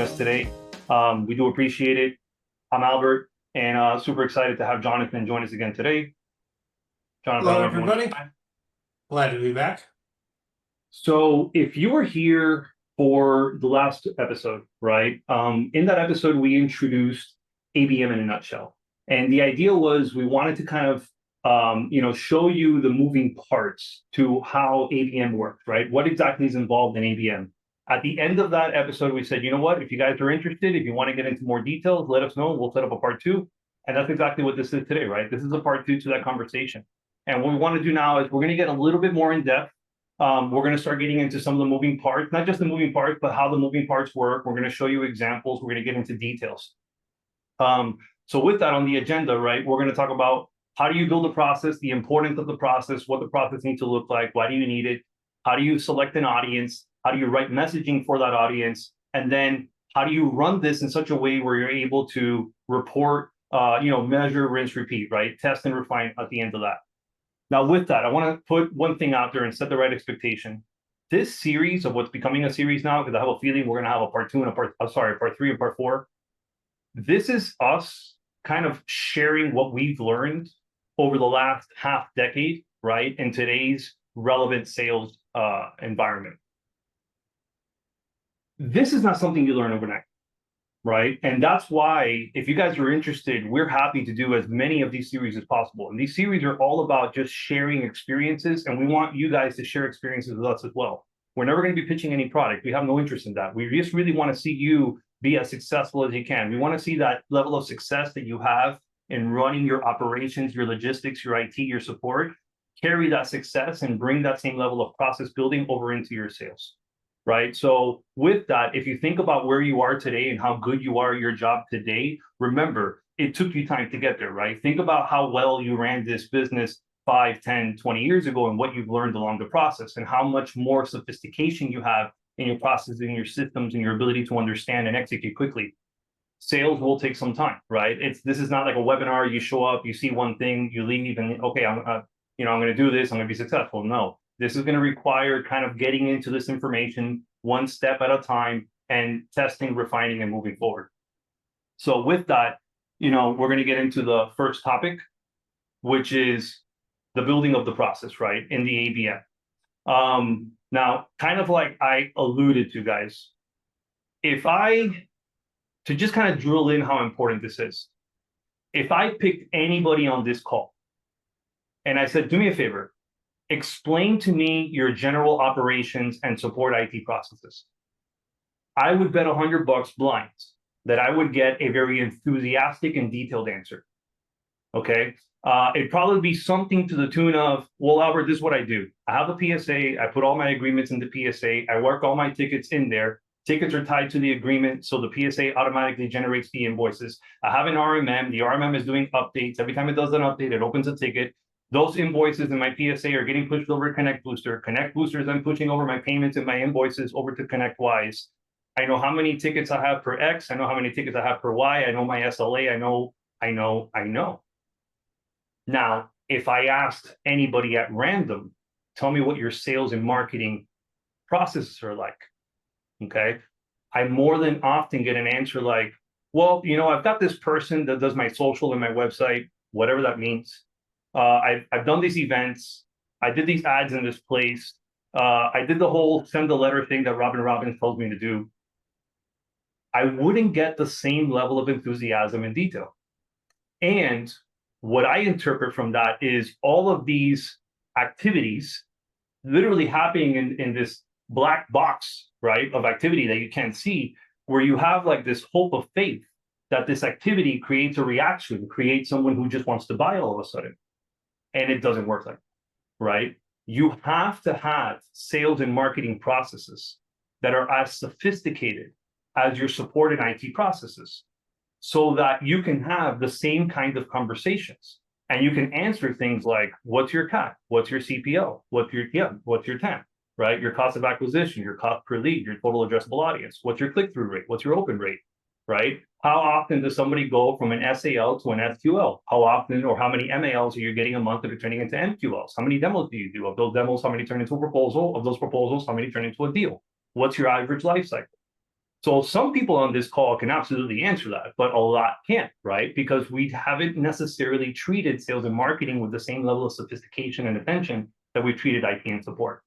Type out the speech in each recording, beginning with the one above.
us today. We do appreciate it. I'm Albert, and super excited to have Jonathan join us again today. Jonathan, Hello, everybody. Glad to be back. So if you were here for the last episode, right? In that episode, we introduced ABM in a nutshell. And the idea was we wanted to kind of show you the moving parts to how ABM works, right? What exactly is involved in ABM? At the end of that episode, we said, you know what, if you guys are interested, if you want to get into more details, let us know. We'll set up a part two. And that's exactly what this is today, right? This is a part two to that conversation. And what we want to do now is we're going to get a little bit more in depth. We're going to start getting into some of the moving parts, not just the moving parts, but how the moving parts work. We're going to show you examples. We're going to get into details. So with that on the agenda, right, we're going to talk about how do you build a process, the importance of the process, what the process needs to look like, why do you need it, how do you select an audience, how do you write messaging for that audience, and then how do you run this in such a way where you're able to report, measure, rinse, repeat, right, test and refine at the end of that. Now, with that, I want to put one thing out there and set the right expectation. This series of what's becoming a series now, because I have a feeling we're going to have a part two and part three and part four. This is us kind of sharing what we've learned over the last half decade, right, in today's relevant sales environment. This is not something you learn overnight, right? And that's why, if you guys are interested, we're happy to do as many of these series as possible. And these series are all about just sharing experiences, and we want you guys to share experiences with us as well. We're never going to be pitching any product. We have no interest in that. We just really want to see you be as successful as you can. We want to see that level of success that you have in running your operations, your logistics, your IT, your support, carry that success and bring that same level of process building over into your sales, right? So with that, if you think about where you are today and how good you are at your job today, remember, it took you time to get there, right? Think about how well you ran this business 5, 10, 20 years ago and what you've learned along the process and how much more sophistication you have in your processes, in your systems, and your ability to understand and execute quickly. Sales will take some time, right? This is not like a webinar. You show up, you see one thing, you leave, and okay, I'm going to do this. I'm going to be successful. No, this is going to require kind of getting into this information one step at a time and testing, refining, and moving forward. So with that, we're going to get into the first topic, which is the building of the process, right, in the ABM. Now, kind of like I alluded to, guys, to just kind of drill in how important this is, if I picked anybody on this call and I said, do me a favor, explain to me your general operations and support IT processes, I would bet $100 blind that I would get a very enthusiastic and detailed answer. Okay. It'd probably be something to the tune of, well, Albert, this is what I do. I have a PSA. I put all my agreements in the PSA. I work all my tickets in there. Tickets are tied to the agreement, so the PSA automatically generates the invoices. I have an RMM. The RMM is doing updates. Every time it does an update, it opens a ticket. Those invoices in my PSA are getting pushed over to Connect Booster. Connect Booster is then pushing over my payments and my invoices over to Connect Wise. I know how many tickets I have per X. I know how many tickets I have per Y. I know my SLA. I know. Now, if I asked anybody at random, tell me what your sales and marketing processes are like, okay, I more than often get an answer like, well, I've got this person that does my social and my website, whatever that means. I've done these events. I did these ads in this place. I did the whole send the letter thing that Robin Robbins told me to do. I wouldn't get the same level of enthusiasm and detail. And what I interpret from that is all of these activities literally happening in this black box, right, of activity that you can't see, where you have like this hope of faith that this activity creates a reaction, creates someone who just wants to buy all of a sudden. And it doesn't work like that, right? You have to have sales and marketing processes that are as sophisticated as your support and IT processes, so that you can have the same kind of conversations and you can answer things like, what's your CAC? What's your CPO? What's your TAM, right? Your cost of acquisition, your cost per lead, your total addressable audience. What's your click-through rate? What's your open rate, right? How often does somebody go from an SAL to an SQL? How often or how many MALs are you getting a month that are turning into MQLs? How many demos do you do? Of those demos, how many turn into a proposal? Of those proposals, how many turn into a deal? What's your average life cycle? So some people on this call can absolutely answer that, but a lot can't, right? Because we haven't necessarily treated sales and marketing with the same level of sophistication and attention that we've treated IT and support.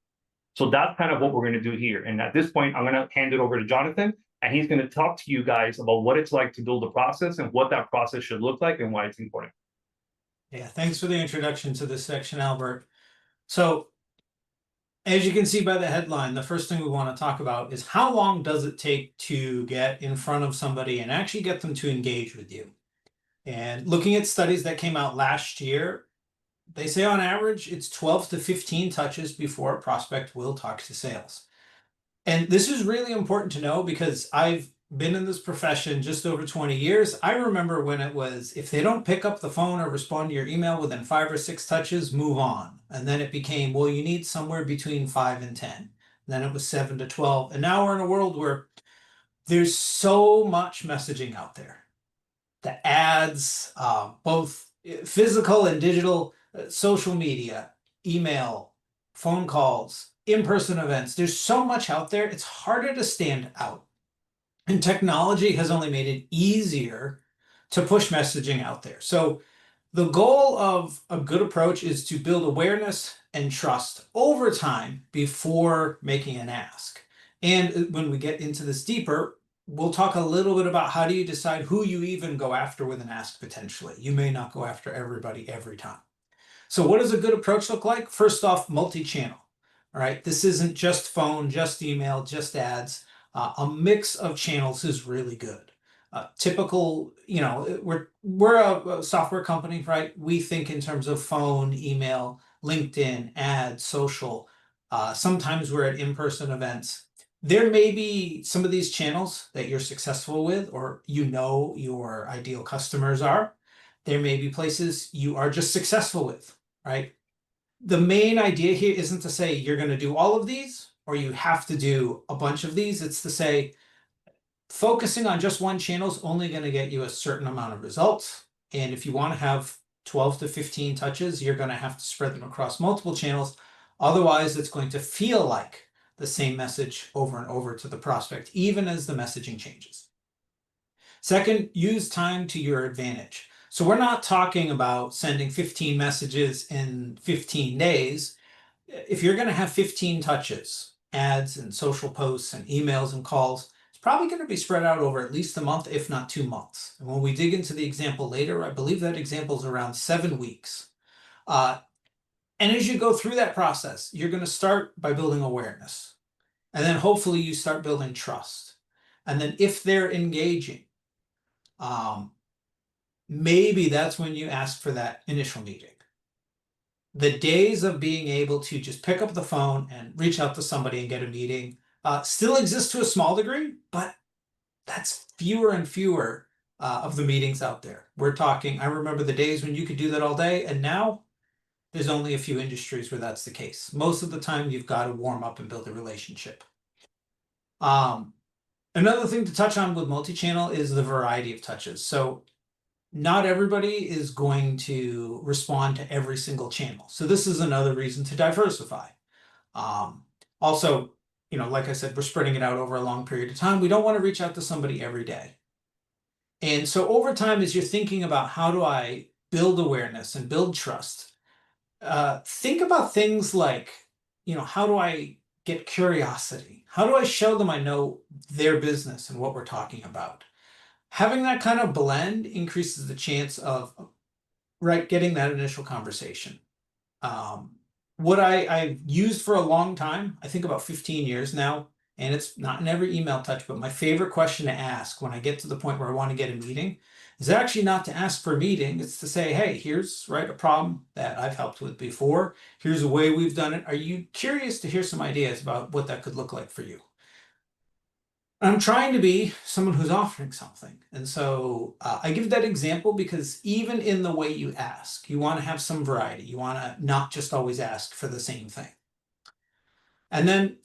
So that's kind of what we're going to do here. And at this point, I'm going to hand it over to Jonathan, and he's going to talk to you guys about what it's like to build a process and what that process should look like and why it's important. Yeah, thanks for the introduction to this section, Albert. So, as you can see by the headline, the first thing we want to talk about is how long does it take to get in front of somebody and actually get them to engage with you? And looking at studies that came out last year, they say on average it's 12 to 15 touches before a prospect will talk to sales. And this is really important to know because I've been in this profession just over 20 years. I remember when it was, if they don't pick up the phone or respond to your email within 5 or 6 touches, move on. And then it became, well, you need somewhere between 5 and 10. And then it was 7 to 12. And now we're in a world where there's so much messaging out there. The ads, both physical and digital, social media, email, phone calls, in-person events. There's so much out there. It's harder to stand out. And technology has only made it easier to push messaging out there. So the goal of a good approach is to build awareness and trust over time before making an ask. And when we get into this deeper, we'll talk a little bit about how do you decide who you even go after with an ask potentially. You may not go after everybody every time. So what does a good approach look like? First off, multi-channel. All right, this isn't just phone, just email, just ads. A mix of channels is really good. Typical, we're a software company, right? We think in terms of phone, email, LinkedIn, ads, social. Sometimes we're at in-person events. There may be some of these channels that you're successful with, or your ideal customers are. There may be places you are just successful with, right? The main idea here isn't to say you're going to do all of these or you have to do a bunch of these. It's to say focusing on just one channel is only going to get you a certain amount of results. And if you want to have 12 to 15 touches, you're going to have to spread them across multiple channels. Otherwise, it's going to feel like the same message over and over to the prospect, even as the messaging changes. Second, use time to your advantage. So we're not talking about sending 15 messages in 15 days. If you're going to have 15 touches, ads and social posts and emails and calls, it's probably going to be spread out over at least a month, if not 2 months. And when we dig into the example later, I believe that example is around 7 weeks. And as you go through that process, you're going to start by building awareness. And then hopefully you start building trust. And then if they're engaging, maybe that's when you ask for that initial meeting. The days of being able to just pick up the phone and reach out to somebody and get a meeting still exist to a small degree, but that's fewer and fewer of the meetings out there. We're talking, I remember the days when you could do that all day, and now there's only a few industries where that's the case. Most of the time, you've got to warm up and build a relationship. Another thing to touch on with multi-channel is the variety of touches. So not everybody is going to respond to every single channel. So this is another reason to diversify. Also, like I said, we're spreading it out over a long period of time. We don't want to reach out to somebody every day. And so over time, as you're thinking about how do I build awareness and build trust, think about things like, how do I get curiosity? How do I show them I know their business and what we're talking about? Having that kind of blend increases the chance of getting that initial conversation. What I've used for a long time, I think about 15 years now, and it's not in every email touch, but my favorite question to ask when I get to the point where I want to get a meeting is actually not to ask for a meeting. It's to say, hey, here's a problem that I've helped with before. Here's a way we've done it. Are you curious to hear some ideas about what that could look like for you? I'm trying to be someone who's offering something. And so I give that example because even in the way you ask, you want to have some variety. You want to not just always ask for the same thing. And then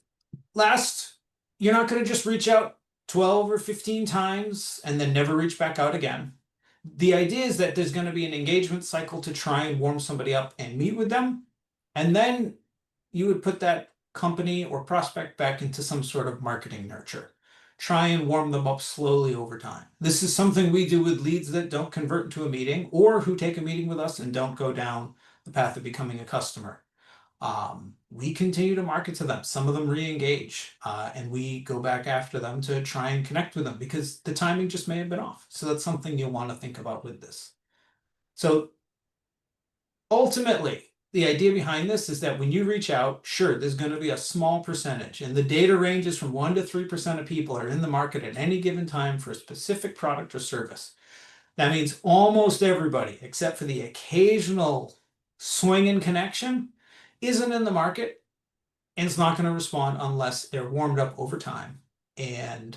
last, you're not going to just reach out 12 or 15 times and then never reach back out again. The idea is that there's going to be an engagement cycle to try and warm somebody up and meet with them. And then you would put that company or prospect back into some sort of marketing nurture. try and warm them up slowly over time. This is something we do with leads that don't convert into a meeting or who take a meeting with us and don't go down the path of becoming a customer. We continue to market to them. Some of them re-engage, and we go back after them to try and connect with them because the timing just may have been off. So that's something you'll want to think about with this. So ultimately, the idea behind this is that when you reach out, sure, there's going to be a small percentage, and the data ranges from 1 to 3% of people are in the market at any given time for a specific product or service. That means almost everybody, except for the occasional swing in connection, isn't in the market and it's not going to respond unless they're warmed up over time and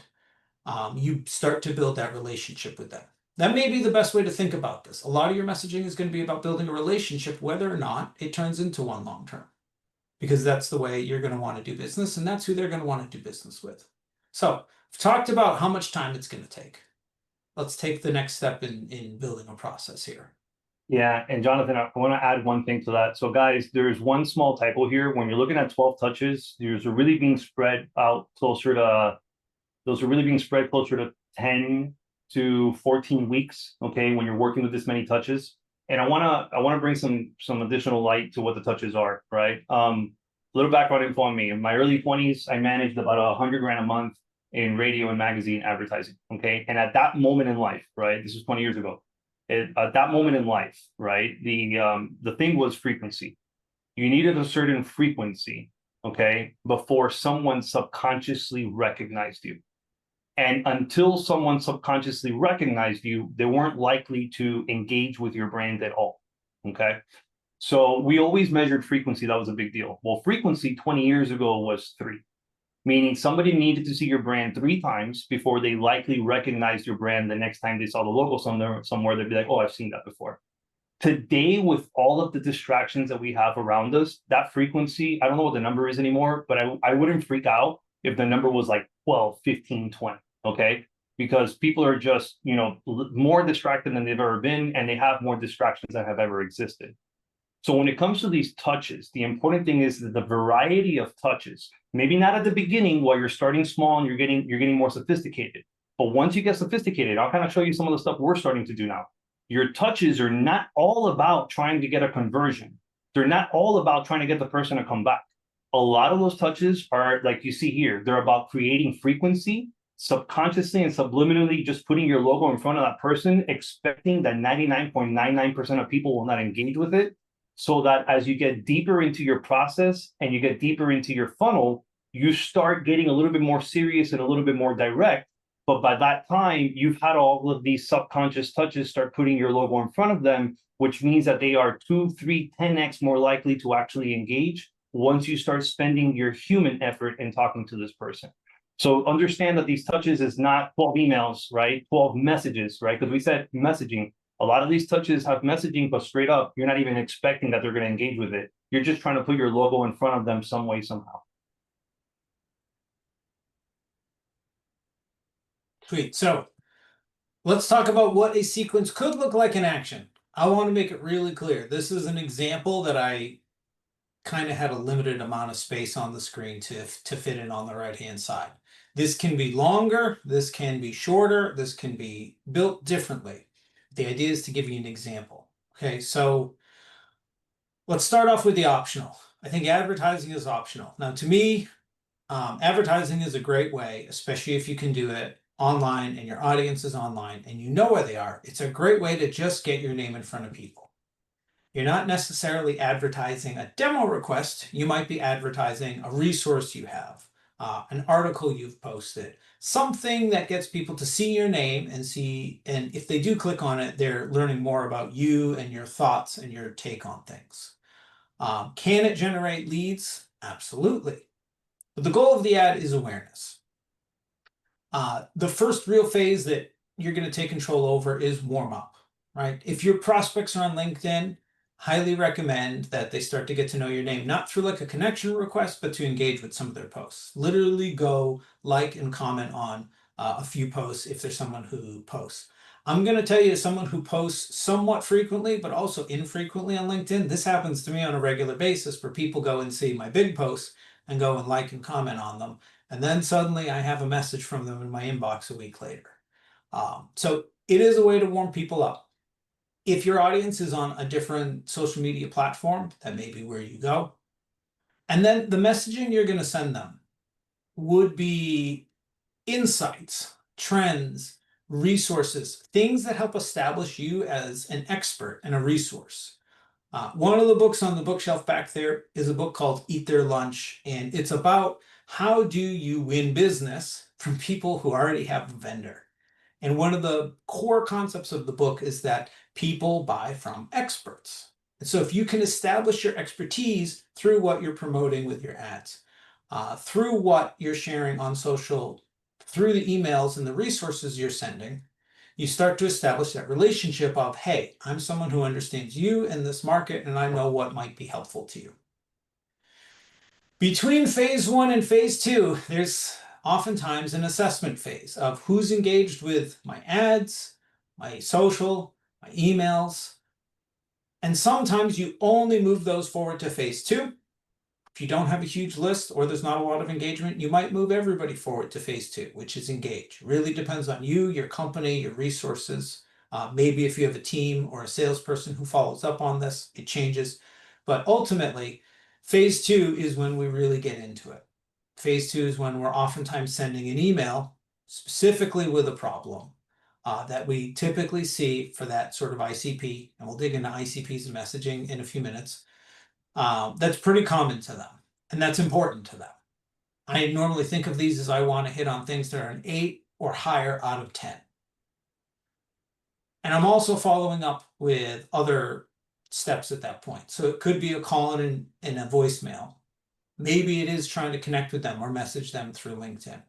you start to build that relationship with them. That may be the best way to think about this. A lot of your messaging is going to be about building a relationship, whether or not it turns into one long term, because that's the way you're going to want to do business, and that's who they're going to want to do business with. So I've talked about how much time it's going to take. Let's take the next step in building a process here. Yeah, and Jonathan, I want to add one thing to that. So guys, there's one small typo here. When you're looking at 12 touches, those are really being spread closer to 10 to 14 weeks, okay, when you're working with this many touches. And I wanna bring some additional light to what the touches are, right? A little background info on me. In my early 20s, I managed about $100,000 a month in radio and magazine advertising, okay? And at that moment in life, right, this is 20 years ago, at that moment in life, right, the thing was frequency. You needed a certain frequency, okay, before someone subconsciously recognized you. And until someone subconsciously recognized you, they weren't likely to engage with your brand at all, okay? So we always measured frequency. That was a big deal. Well, frequency 20 years ago was 3, meaning somebody needed to see your brand 3 times before they likely recognized your brand the next time they saw the logo somewhere. They'd be like, oh, I've seen that before. Today, with all of the distractions that we have around us, that frequency, I don't know what the number is anymore, but I wouldn't freak out if the number was like 12, 15, 20. Okay, because people are just, more distracted than they've ever been, and they have more distractions than have ever existed. So when it comes to these touches, the important thing is that the variety of touches, maybe not at the beginning while you're starting small and you're getting more sophisticated, but once you get sophisticated, I'll kind of show you some of the stuff we're starting to do now. Your touches are not all about trying to get a conversion. They're not all about trying to get the person to come back. A lot of those touches are, like you see here, they're about creating frequency, subconsciously and subliminally just putting your logo in front of that person, expecting that 99.99% of people will not engage with it, so that as you get deeper into your process and you get deeper into your funnel, you start getting a little bit more serious and a little bit more direct. But by that time, you've had all of these subconscious touches start putting your logo in front of them, which means that they are 2, 3, 10x more likely to actually engage once you start spending your human effort in talking to this person. So understand that these touches is not 12 emails, right? 12 messages, right? Because we said messaging. A lot of these touches have messaging, but straight up, you're not even expecting that they're going to engage with it. You're just trying to put your logo in front of them some way, somehow. Sweet. So let's talk about what a sequence could look like in action. I want to make it really clear. This is an example that I kind of had a limited amount of space on the screen to fit in on the right-hand side. This can be longer, this can be shorter, this can be built differently. The idea is to give you an example. Okay, so let's start off with the optional. I think advertising is optional. Now, to me, advertising is a great way, especially if you can do it online and your audience is online and you know where they are. It's a great way to just get your name in front of people. You're not necessarily advertising a demo request. You might be advertising a resource you have, an article you've posted, something that gets people to see your name and if they do click on it, they're learning more about you and your thoughts and your take on things. Can it generate leads? Absolutely. But the goal of the ad is awareness. The first real phase that you're going to take control over is warm up, right? If your prospects are on LinkedIn, highly recommend that they start to get to know your name, not through like a connection request, but to engage with some of their posts. Literally go like and comment on a few posts if there's someone who posts. I'm going to tell you, as someone who posts somewhat frequently, but also infrequently on LinkedIn, this happens to me on a regular basis where people go and see my big posts and go and like and comment on them. And then suddenly I have a message from them in my inbox a week later. So it is a way to warm people up. If your audience is on a different social media platform, that may be where you go. And then the messaging you're going to send them would be insights, trends, resources, things that help establish you as an expert and a resource. One of the books on the bookshelf back there is a book called Eat Their Lunch, and it's about how do you win business from people who already have a vendor. And one of the core concepts of the book is that people buy from experts. And so if you can establish your expertise through what you're promoting with your ads, through what you're sharing on social, through the emails and the resources you're sending, you start to establish that relationship of, hey, I'm someone who understands you and this market, and I know what might be helpful to you. Between phase 1 and phase 2, there's oftentimes an assessment phase of who's engaged with my ads, my social, my emails. And sometimes you only move those forward to phase 2. If you don't have a huge list or there's not a lot of engagement, you might move everybody forward to phase 2, which is engage. It really depends on you, your company, your resources. Maybe if you have a team or a salesperson who follows up on this, it changes. But ultimately, phase 2 is when we really get into it. Phase 2 is when we're oftentimes sending an email specifically with a problem that we typically see for that sort of ICP, and we'll dig into ICPs and messaging in a few minutes. That's pretty common to them, and that's important to them. I normally think of these as I want to hit on things that are an 8 or higher out of 10. And I'm also following up with other steps at that point. So it could be a call in and a voicemail. Maybe it is trying to connect with them or message them through LinkedIn.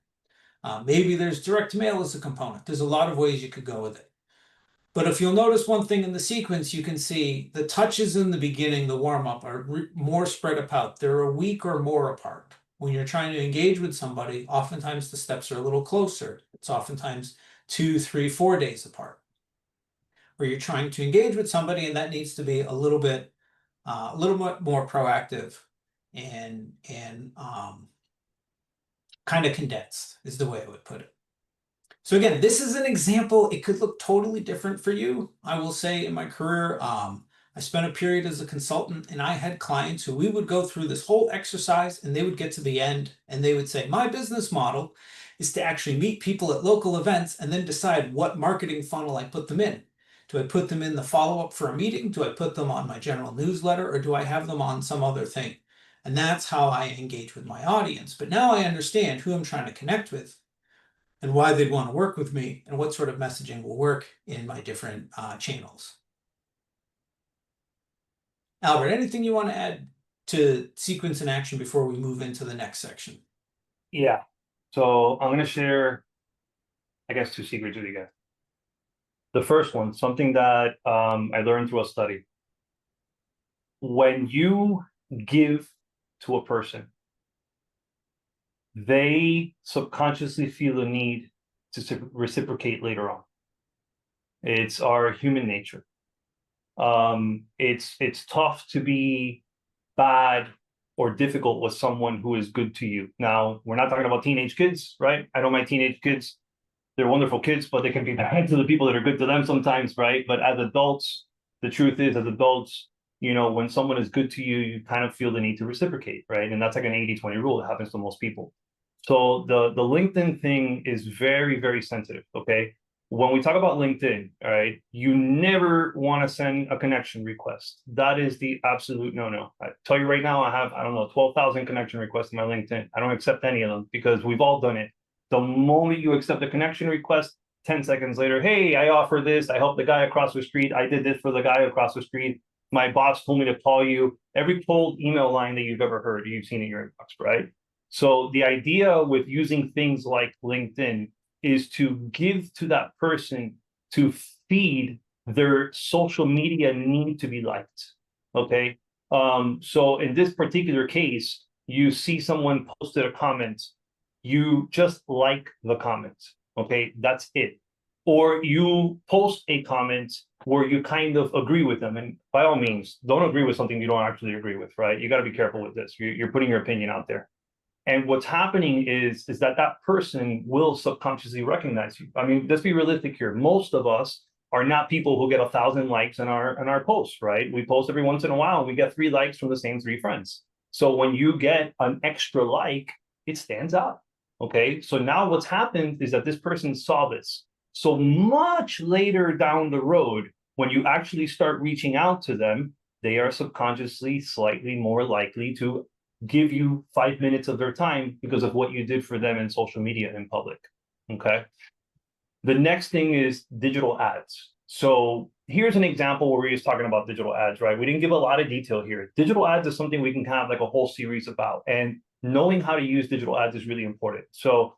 Maybe there's direct mail as a component. There's a lot of ways you could go with it. But if you'll notice one thing in the sequence, you can see the touches in the beginning, the warm-up, are more spread apart. They're a week or more apart. When you're trying to engage with somebody, oftentimes the steps are a little closer. It's oftentimes 2, 3, 4 days apart. Where you're trying to engage with somebody, and that needs to be a little bit more proactive and kind of condensed is the way I would put it. So again, this is an example. It could look totally different for you. I will say in my career, I spent a period as a consultant, and I had clients who we would go through this whole exercise, and they would get to the end and they would say, my business model is to actually meet people at local events and then decide what marketing funnel I put them in. Do I put them in the follow-up for a meeting? Do I put them on my general newsletter, or do I have them on some other thing? And that's how I engage with my audience. But now I understand who I'm trying to connect with and why they'd want to work with me and what sort of messaging will work in my different channels. Albert, anything you want to add to sequence and action before we move into the next section? Yeah. So I'm going to share, I guess, 2 secrets with you guys. The first one, something that I learned through a study. When you give to a person, they subconsciously feel the need to reciprocate later on. It's our human nature. It's tough to be bad or difficult with someone who is good to you. Now, we're not talking about teenage kids, right? I know my teenage kids, they're wonderful kids, but they can be bad to the people that are good to them sometimes, right? But as adults, the truth is, as adults, you know, when someone is good to you, you kind of feel the need to reciprocate, right? And that's like an 80-20 rule that happens to most people. So the LinkedIn thing is very, very sensitive, okay? When we talk about LinkedIn, all right, you never want to send a connection request. That is the absolute no-no. I tell you right now, I have, I don't know, 12,000 connection requests in my LinkedIn. I don't accept any of them because we've all done it. The moment you accept a connection request, 10 seconds later, hey, I offer this. I helped the guy across the street. I did this for the guy across the street. My boss told me to call you. Every cold email line that you've ever heard, you've seen in your inbox, right? So the idea with using things like LinkedIn is to give to that person to feed their social media need to be liked, okay? So in this particular case, you see someone posted a comment, you just like the comment, okay? That's it. Or you post a comment where you kind of agree with them. And by all means, don't agree with something you don't actually agree with, right? You got to be careful with this. You're putting your opinion out there. And what's happening is that that person will subconsciously recognize you. I mean, let's be realistic here. Most of us are not people who get 1,000 likes on our posts, right? We post every once in a while and we get 3 likes from the same 3 friends. So when you get an extra like, it stands out. Okay. So now what's happened is that this person saw this. So much later down the road, when you actually start reaching out to them, they are subconsciously slightly more likely to give you 5 minutes of their time because of what you did for them in social media in public. Okay. The next thing is digital ads. So here's an example where we're just talking about digital ads, right? We didn't give a lot of detail here. Digital ads is something we can have like a whole series about, and knowing how to use digital ads is really important. So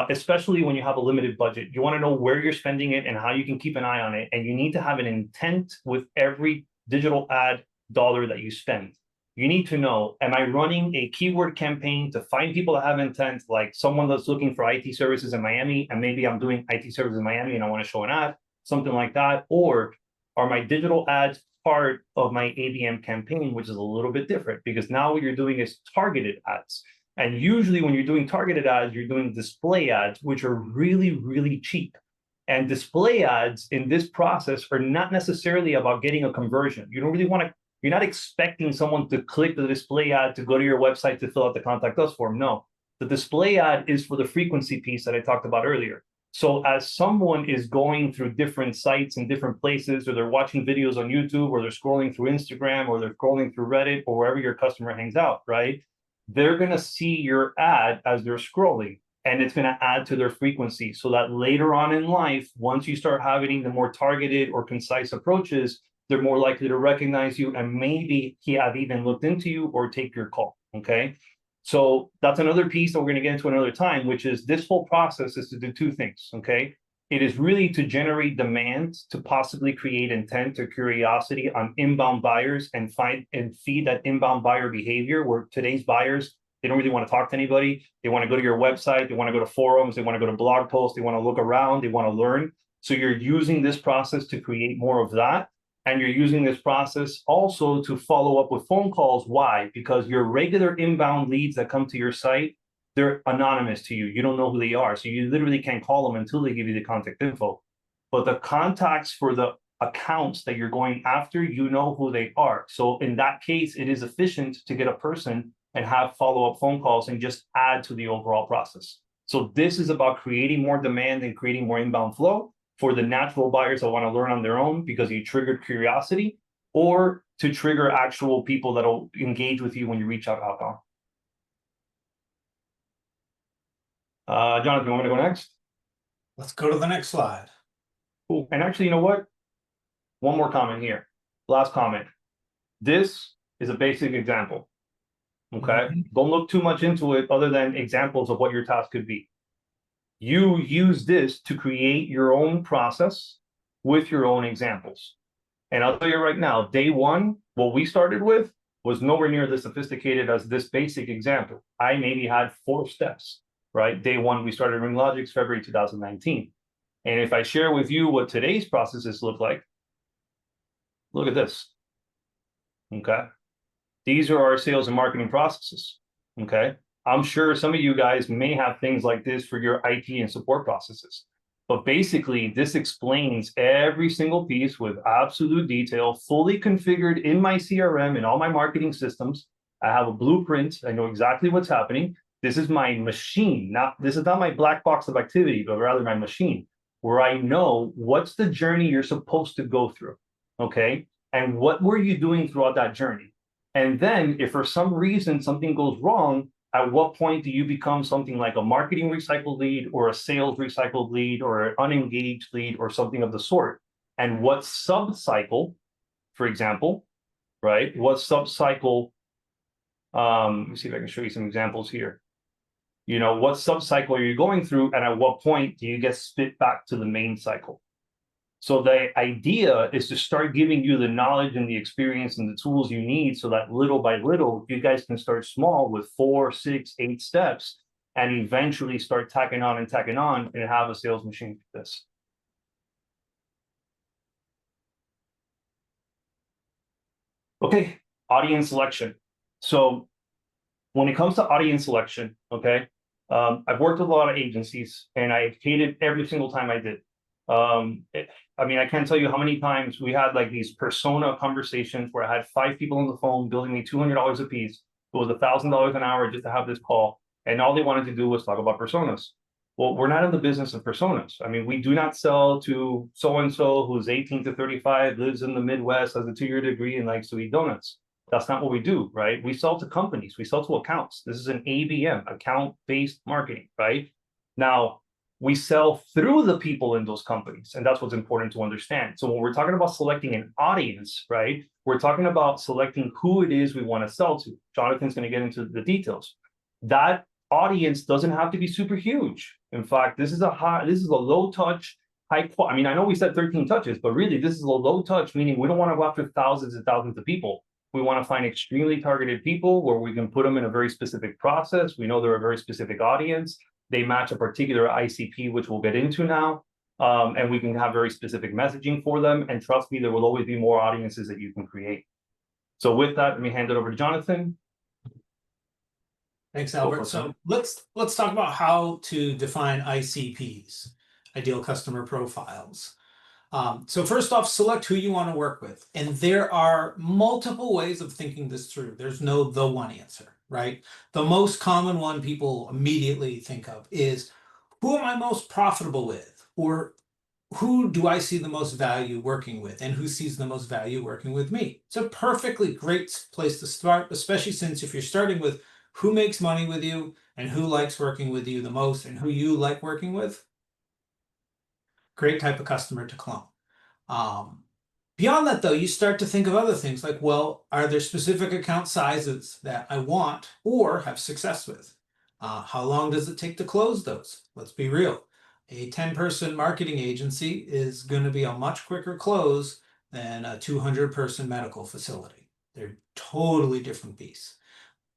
especially when you have a limited budget, you want to know where you're spending it and how you can keep an eye on it. And you need to have an intent with every digital ad dollar that you spend. You need to know, am I running a keyword campaign to find people that have intent, like someone that's looking for IT services in Miami, and maybe I'm doing IT services in Miami and I want to show an ad, something like that? Or are my digital ads part of my ABM campaign, which is a little bit different, because now what you're doing is targeted ads. And usually when you're doing targeted ads, you're doing display ads, which are really, really cheap. And display ads in this process are not necessarily about getting a conversion. You don't really want to, you're not expecting someone to click the display ad to go to your website to fill out the contact us form. No, the display ad is for the frequency piece that I talked about earlier. So as someone is going through different sites and different places, or they're watching videos on YouTube, or they're scrolling through Instagram, or they're scrolling through Reddit, or wherever your customer hangs out, right? They're going to see your ad as they're scrolling, and it's going to add to their frequency, so that later on in life, once you start having the more targeted or concise approaches, they're more likely to recognize you and maybe have even looked into you or take your call. Okay. So that's another piece that we're going to get into another time, which is this whole process is to do 2 things. Okay. It is really to generate demand, to possibly create intent or curiosity on inbound buyers and find and feed that inbound buyer behavior, where today's buyers, they don't really want to talk to anybody. They want to go to your website. They want to go to forums. They want to go to blog posts. They want to look around. They want to learn. So you're using this process to create more of that. And you're using this process also to follow up with phone calls. Why? Because your regular inbound leads that come to your site, they're anonymous to you. You don't know who they are. So you literally can't call them until they give you the contact info. But the contacts for the accounts that you're going after, you know who they are. So in that case, it is efficient to get a person and have follow-up phone calls and just add to the overall process. So this is about creating more demand and creating more inbound flow for the natural buyers that want to learn on their own because you triggered curiosity, or to trigger actual people that'll engage with you when you reach out outbound. Jonathan, you want me to go next? Let's go to the next slide. Cool. And actually, you know what? One more comment here. Last comment. This is a basic example. Okay. Don't look too much into it other than examples of what your task could be. You use this to create your own process with your own examples. And I'll tell you right now, day one, what we started with was nowhere near as sophisticated as this basic example. I maybe had 4 steps, right? Day one, we started RingLogix, February 2019. And if I share with you what today's processes look like, look at this. Okay. These are our sales and marketing processes. Okay. I'm sure some of you guys may have things like this for your IT and support processes. But basically, this explains every single piece with absolute detail, fully configured in my CRM and all my marketing systems. I have a blueprint. I know exactly what's happening. This is my machine. This is not my black box of activity, but rather my machine, where I know what's the journey you're supposed to go through. Okay. And what were you doing throughout that journey? And then if for some reason something goes wrong, at what point do you become something like a marketing recycled lead or a sales recycled lead or an unengaged lead or something of the sort? And what sub-cycle, for example, right? What sub-cycle, let me see if I can show you some examples here. You know, what sub-cycle are you going through, and at what point do you get spit back to the main cycle? So the idea is to start giving you the knowledge and the experience and the tools you need so that little by little, you guys can start small with 4, 6, 8 steps and eventually start tacking on and have a sales machine like this. Okay, audience selection. So when it comes to audience selection, okay, I've worked with a lot of agencies, and I hated every single time I did. I mean, I can't tell you how many times we had like these persona conversations where I had 5 people on the phone billing me $200 a piece. It was $1,000 an hour just to have this call, and all they wanted to do was talk about personas. Well, we're not in the business of personas. I mean, we do not sell to so-and-so who's 18 to 35, lives in the Midwest, has a 2-year degree, and likes to eat donuts. That's not what we do, right? We sell to companies. We sell to accounts. This is an ABM, account-based marketing, right? Now, we sell through the people in those companies, and that's what's important to understand. So when we're talking about selecting an audience, right, we're talking about selecting who it is we want to sell to. Jonathan's going to get into the details. That audience doesn't have to be super huge. In fact, this is a low touch, high quality. I mean, I know we said 13 touches, but really this is a low touch, meaning we don't want to go after thousands and thousands of people. We want to find extremely targeted people where we can put them in a very specific process. We know they're a very specific audience. They match a particular ICP, which we'll get into now. And we can have very specific messaging for them. And trust me, there will always be more audiences that you can create. So with that, let me hand it over to Jonathan. Thanks, Albert. So let's talk about how to define ICPs, ideal customer profiles. So first off, select who you want to work with. And there are multiple ways of thinking this through. There's no the one answer, right? The most common one people immediately think of is, who am I most profitable with? Or who do I see the most value working with, and who sees the most value working with me? It's a perfectly great place to start, especially since if you're starting with who makes money with you and who likes working with you the most and who you like working with, great type of customer to clone. Beyond that, though, you start to think of other things like, well, are there specific account sizes that I want or have success with? How long does it take to close those? Let's be real. A 10-person marketing agency is going to be a much quicker close than a 200-person medical facility. They're totally different beasts.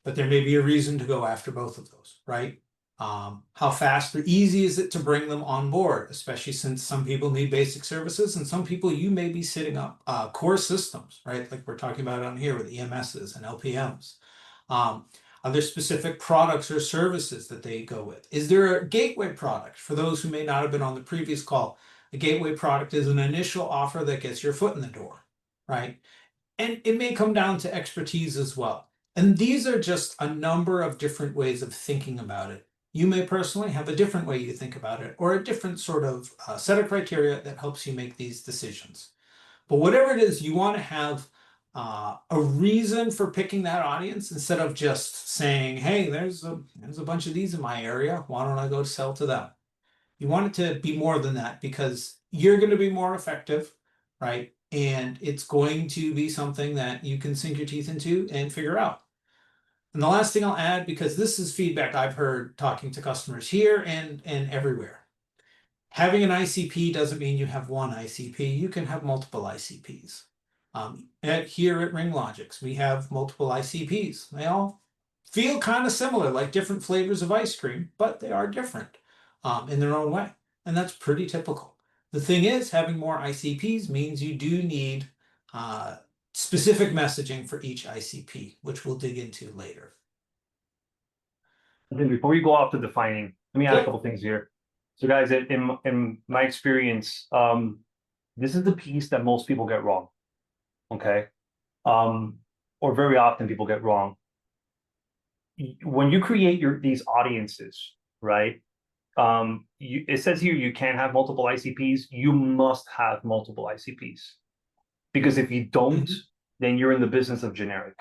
But there may be a reason to go after both of those, right? How fast or easy is it to bring them on board, especially since some people need basic services and some people you may be setting up core systems, right? Like we're talking about on here with EMSs and LPMs. Are there specific products or services that they go with? Is there a gateway product? For those who may not have been on the previous call, a gateway product is an initial offer that gets your foot in the door, right? And it may come down to expertise as well. And these are just a number of different ways of thinking about it. You may personally have a different way you think about it, or a different sort of set of criteria that helps you make these decisions. But whatever it is, you want to have a reason for picking that audience instead of just saying, hey, there's a bunch of these in my area. Why don't I go sell to them? You want it to be more than that because you're going to be more effective, right? And it's going to be something that you can sink your teeth into and figure out. And the last thing I'll add, because this is feedback I've heard talking to customers here and everywhere. Having an ICP doesn't mean you have one ICP. You can have multiple ICPs. Here at RingLogix, we have multiple ICPs. They all feel kind of similar, like different flavors of ice cream, but they are different in their own way. And that's pretty typical. The thing is, having more ICPs means you do need specific messaging for each ICP, which we'll dig into later. I think before we go off to defining, let me add a couple things here. So guys, in my experience, this is the piece that most people get wrong, okay? Or very often people get wrong. When you create these audiences, right? It says here you can't have multiple ICPs. You must have multiple ICPs. Because if you don't, then you're in the business of generic.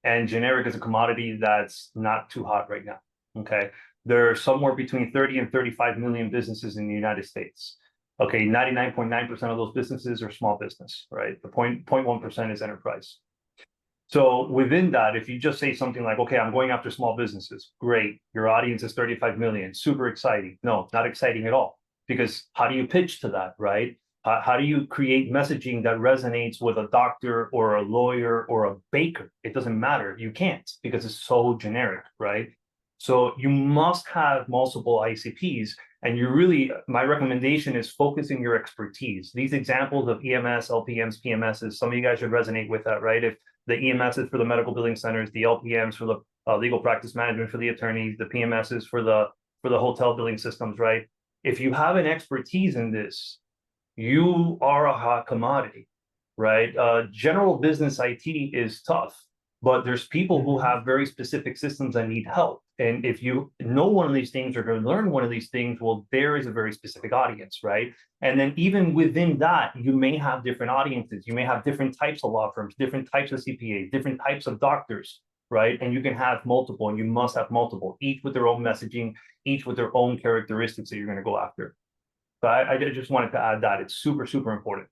And generic is a commodity that's not too hot right now, okay? There are somewhere between 30 and 35 million businesses in the United States. Okay, 99.9% of those businesses are small business, right? The 0.1% is enterprise. So within that, if you just say something like, okay, I'm going after small businesses, great. Your audience is 35 million, super exciting. No, not exciting at all. Because how do you pitch to that, right? How do you create messaging that resonates with a doctor or a lawyer or a baker? It doesn't matter. You can't because it's so generic, right? So you must have multiple ICPs. And you really, my recommendation is focusing your expertise. These examples of EMS, LPMs, PMSs, some of you guys should resonate with that, right? the EMSs for the medical billing centers, the LPMs for the legal practice management for the attorneys, the PMSs for the hotel billing systems, right? If you have an expertise in this, you are a hot commodity, right? General business IT is tough, but there's people who have very specific systems that need help. And if you know one of these things or going to learn one of these things, well, there is a very specific audience, right? And then even within that, you may have different audiences. You may have different types of law firms, different types of CPAs, different types of doctors, right? And you can have multiple, and you must have multiple, each with their own messaging, each with their own characteristics that you're going to go after. So I just wanted to add that. It's super, super important.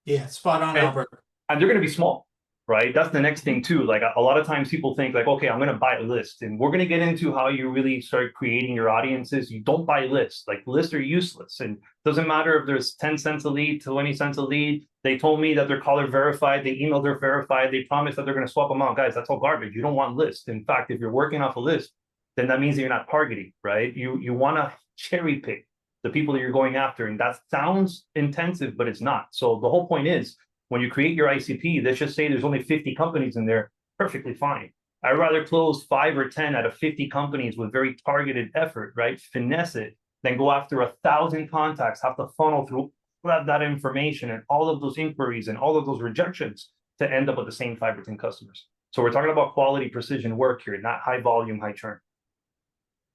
Yeah, spot on, Albert. And they're going to be small, right? That's the next thing too. Like a lot of times people think like, okay, I'm going to buy a list, and we're going to get into how you really start creating your audiences. You don't buy lists. Like lists are useless, and doesn't matter if there's 10 cents a lead, 20 cents a lead. They told me that their caller verified, they emailed they're verified, they promised that they're going to swap them out. Guys, that's all garbage. You don't want lists. In fact, if you're working off a list, then that means that you're not targeting, right? You want to cherry pick the people that you're going after. And that sounds intensive, but it's not. So the whole point is when you create your ICP, let's just say there's only 50 companies in there, perfectly fine. I'd rather close 5 or 10 out of 50 companies with very targeted effort, right? Finesse it, than go after 1,000 contacts, have to funnel through that information and all of those inquiries and all of those rejections to end up with the same 5 or 10 customers. So we're talking about quality precision work here, not high volume, high churn.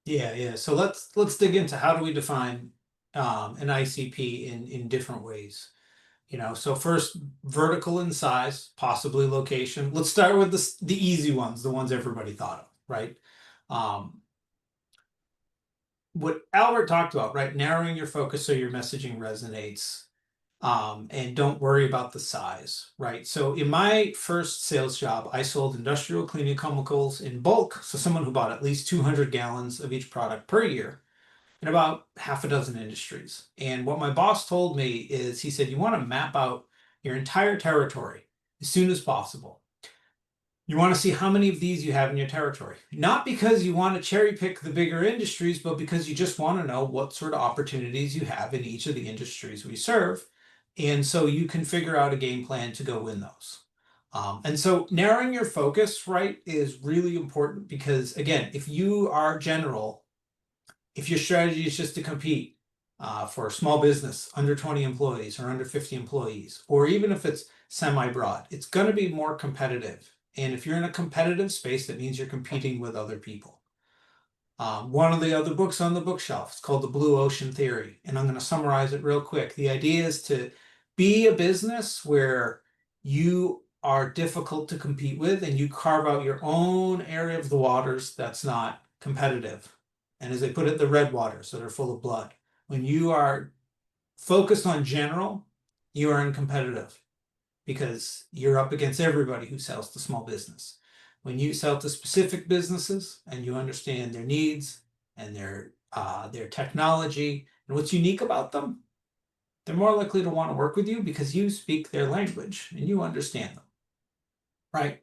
Yeah. So let's dig into how do we define an ICP in different ways. So first, vertical in size, possibly location. Let's start with the easy ones, the ones everybody thought of, right? What Albert talked about, right? Narrowing your focus so your messaging resonates, and don't worry about the size, right? So in my first sales job, I sold industrial cleaning chemicals in bulk. So someone who bought at least 200 gallons of each product per year in about half a dozen industries. And what my boss told me is, he said, you want to map out your entire territory as soon as possible. You want to see how many of these you have in your territory, not because you want to cherry pick the bigger industries, but because you just want to know what sort of opportunities you have in each of the industries we serve. And so you can figure out a game plan to go win those. And so narrowing your focus, right, is really important because, again, if you are general, if your strategy is just to compete for a small business under 20 employees or under 50 employees, or even if it's semi-broad, it's going to be more competitive. And if you're in a competitive space, that means you're competing with other people. One of the other books on the bookshelf is called The Blue Ocean Theory, and I'm going to summarize it real quick. The idea is to be a business where you are difficult to compete with and you carve out your own area of the waters that's not competitive. And as they put it, the red waters that are full of blood. When you are focused on general, you are uncompetitive because you're up against everybody who sells to small business. When you sell to specific businesses and you understand their needs and their technology and what's unique about them, they're more likely to want to work with you because you speak their language and you understand them, right?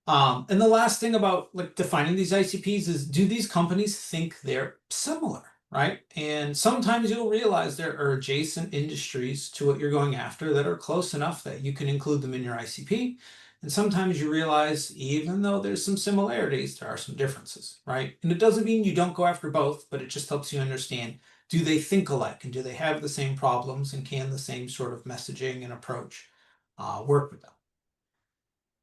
And the last thing about like defining these ICPs is, do these companies think they're similar, right? And sometimes you'll realize there are adjacent industries to what you're going after that are close enough that you can include them in your ICP. And sometimes you realize, even though there's some similarities, there are some differences, right? And it doesn't mean you don't go after both, but it just helps you understand, do they think alike and do they have the same problems and can the same sort of messaging and approach work with them?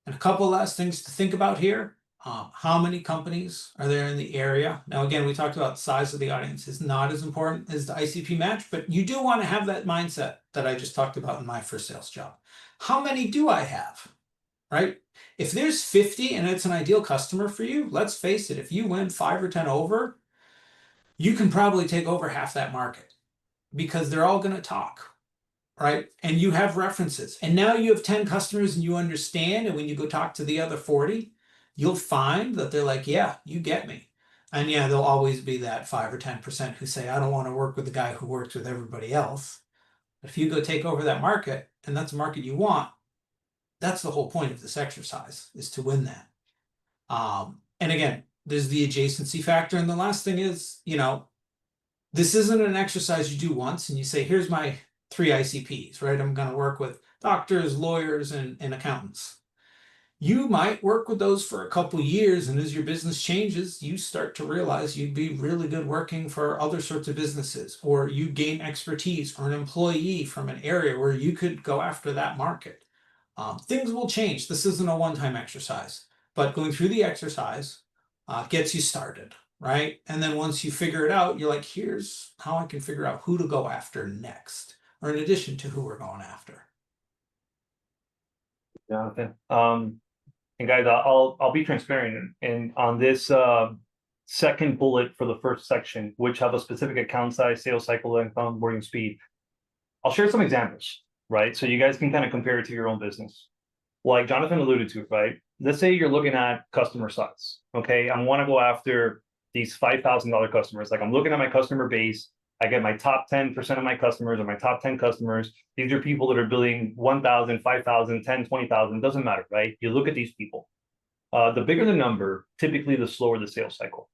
And a couple last things to think about here. How many companies are there in the area? Now, again, we talked about the size of the audience is not as important as the ICP match, but you do want to have that mindset that I just talked about in my first sales job. How many do I have, right? If there's 50 and it's an ideal customer for you, let's face it, if you win 5 or 10 over, you can probably take over half that market because they're all going to talk. Right? And you have references. And now you have 10 customers and you understand. And when you go talk to the other 40, you'll find that they're like, yeah, you get me. And yeah, there'll always be that 5 or 10% who say, I don't want to work with the guy who works with everybody else. If you go take over that market and that's a market you want, that's the whole point of this exercise, is to win that. And again, there's the adjacency factor. And the last thing is, this isn't an exercise you do once and you say, here's my 3 ICPs, right? I'm going to work with doctors, lawyers, and accountants. You might work with those for a couple years, and as your business changes, you start to realize you'd be really good working for other sorts of businesses, or you gain expertise or an employee from an area where you could go after that market. Things will change. This isn't a one-time exercise, but going through the exercise gets you started, right? And then once you figure it out, you're like, here's how I can figure out who to go after next, or in addition to who we're going after. Jonathan. And guys, I'll be transparent, and on this second bullet for the first section, which have a specific account size, sales cycle, and onboarding speed, I'll share some examples, right? So you guys can kind of compare it to your own business. Like Jonathan alluded to, right? Let's say you're looking at customer size. Okay, I want to go after these $5,000 customers. Like I'm looking at my customer base. I get my top 10% of my customers or my top 10 customers. These are people that are billing 1,000, 5,000, 10, 20,000, doesn't matter, right? You look at these people. The bigger the number, typically the slower the sales cycle.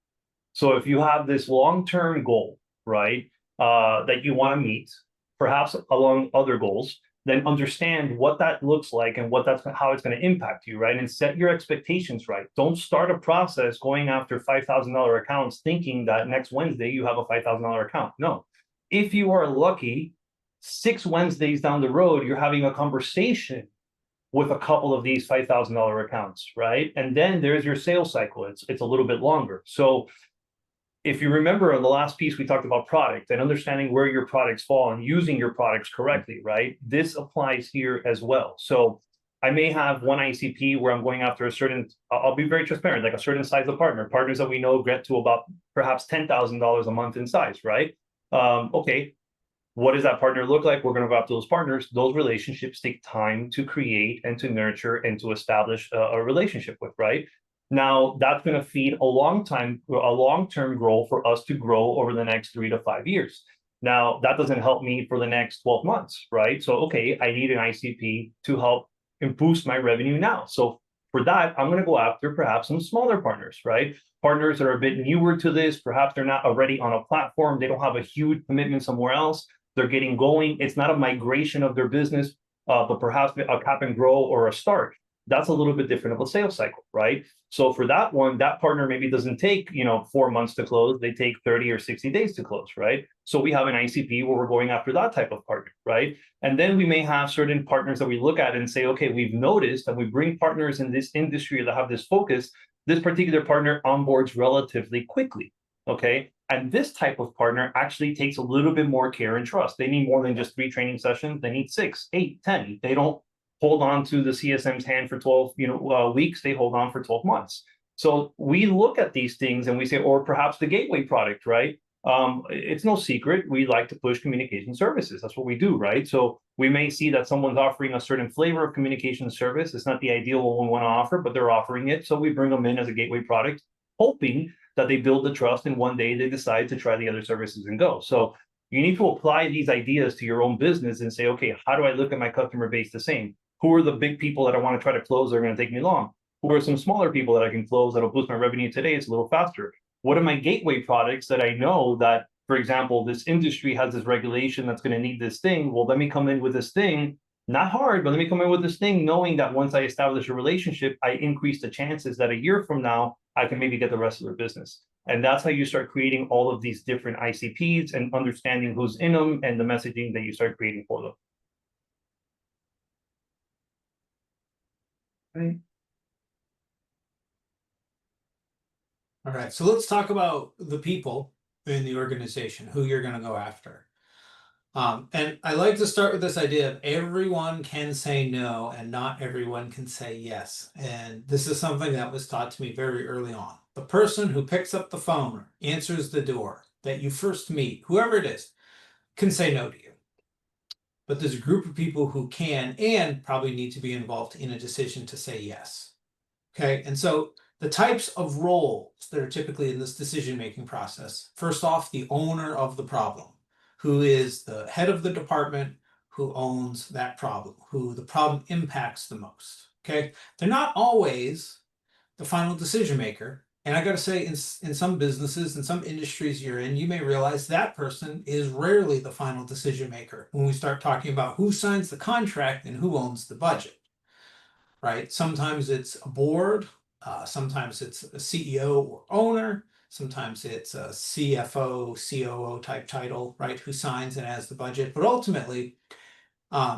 So if you have this long-term goal, right, that you want to meet, perhaps along other goals, then understand what that looks like and how it's going to impact you, right? And set your expectations right. Don't start a process going after $5,000 accounts thinking that next Wednesday you have a $5,000 account. No. If you are lucky, 6 Wednesdays down the road, you're having a conversation with a couple of these $5,000 accounts, right? And then there's your sales cycle. It's a little bit longer. So if you remember in the last piece, we talked about product and understanding where your products fall and using your products correctly, right? This applies here as well. So I may have one ICP where I'm going after a certain, I'll be very transparent, like a certain size of partners that we know get to about perhaps $10,000 a month in size, right? Okay, what does that partner look like? We're going to go after those partners. Those relationships take time to create and to nurture and to establish a relationship with, right? Now, that's going to feed a long-term goal for us to grow over the next 3 to 5 years. Now, that doesn't help me for the next 12 months, right? So, okay, I need an ICP to help boost my revenue now. So for that, I'm going to go after perhaps some smaller partners, right? Partners that are a bit newer to this. Perhaps they're not already on a platform. They don't have a huge commitment somewhere else. They're getting going. It's not a migration of their business, but perhaps a cap and grow or a start. That's a little bit different of a sales cycle, right? So for that one, that partner maybe doesn't take 4 months to close. They take 30 or 60 days to close, right? So we have an ICP where we're going after that type of partner, right? And then we may have certain partners that we look at and say, okay, we've noticed that we bring partners in this industry that have this focus. This particular partner onboards relatively quickly, okay? And this type of partner actually takes a little bit more care and trust. They need more than just 3 training sessions. They need 6, 8, 10. They don't hold on to the CSM's hand for 12 weeks. They hold on for 12 months. So we look at these things and we say, or perhaps the gateway product, right? It's no secret. We like to push communication services. That's what we do, right? So we may see that someone's offering a certain flavor of communication service. It's not the ideal one we want to offer, but they're offering it. So we bring them in as a gateway product, hoping that they build the trust and one day they decide to try the other services and go. So you need to apply these ideas to your own business and say, okay, how do I look at my customer base the same? Who are the big people that I want to try to close that are going to take me long? Who are some smaller people that I can close that'll boost my revenue today? It's a little faster. What are my gateway products that I know that, for example, this industry has this regulation that's going to need this thing? Well, let me come in with this thing, not hard, but let me come in with this thing, knowing that once I establish a relationship, I increase the chances that a year from now, I can maybe get the rest of their business. And that's how you start creating all of these different ICPs and understanding who's in them and the messaging that you start creating for them. Right. All right, so let's talk about the people in the organization, who you're going to go after. And I like to start with this idea of everyone can say no and not everyone can say yes. And this is something that was taught to me very early on. The person who picks up the phone, answers the door, that you first meet, whoever it is, can say no to you. But there's a group of people who can and probably need to be involved in a decision to say yes. Okay, and so the types of roles that are typically in this decision-making process, first off, the owner of the problem, who is the head of the department, who owns that problem, who the problem impacts the most, okay? They're not always the final decision maker. And I got to say, in some businesses, in some industries you're in, you may realize that person is rarely the final decision maker when we start talking about who signs the contract and who owns the budget. right? Sometimes it's a board, sometimes it's a CEO or owner, sometimes it's a CFO, COO type title, right? Who signs and has the budget. But ultimately,